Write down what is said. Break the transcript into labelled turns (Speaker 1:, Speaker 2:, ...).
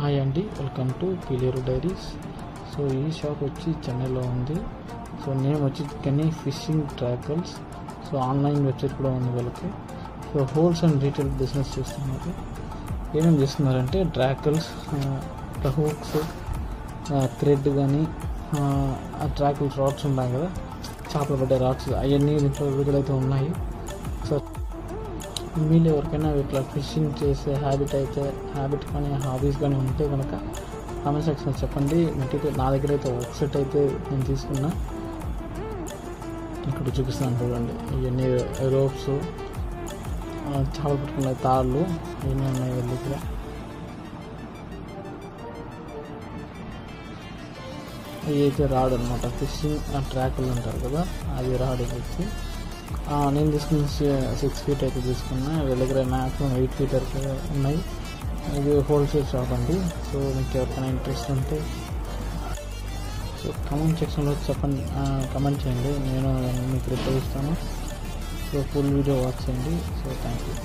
Speaker 1: Hi అండి, welcome to Peeleru dairies. So ఈ shop వచ్చి చెన్నైలో ఉంది. సో నేమ్ వచ్చి కెనీ fishing tackles. So online website కూడా ఉంది వాళ్ళకి. So wholesale and retail business చేస్తున్నారు. ఏమేమి చేస్తున్నారంటే ట్రాకల్స్, హూక్స్, థ్రెడ్ కానీ ట్రాకల్స్ రాడ్స్ ఉన్నాయి కదా, చేపలు పడ్డే రాడ్స్, అవన్నీ దీంట్లో విడుదలైతే ఉన్నాయి. సో మీరు ఎవరికైనా ఇట్లా ఫిషింగ్ చేసే హ్యాబిట్ కానీ హాబీస్ కానీ ఉంటే కనుక కామెంట్ సెక్షన్లో చెప్పండి. మెటీరియల్ నా దగ్గర అయితే ఒక సెట్ అయితే నేను తీసుకున్నా, ఇక్కడ చూపిస్తాను చూడండి. ఇవన్నీ రోప్స్, చేపలు పట్టుకునే తాళ్ళు ఇవన్నీ ఉన్నాయి వీళ్ళ దగ్గర. ఇవి అయితే రాడ్ అనమాట, ఫిషింగ్ ట్రాకులు అంటారు కదా, అది రాడ్ వచ్చి నేను తీసుకున్న 6 feet అయితే తీసుకున్నా. వీళ్ళ దగ్గర మ్యాక్సిమం 8 feet వరకు ఉన్నాయి. ఇది హోల్సేల్ షాప్ అండి. సో మీకు ఎవరికైనా ఇంట్రెస్ట్ ఉంటే సో కామెంట్ సెక్షన్లో చెప్పండి, కామెంట్ చేయండి, నేను మీకు రిప్లై ఇస్తాను. సో ఫుల్ వీడియో వాచ్ చేయండి. So thank you.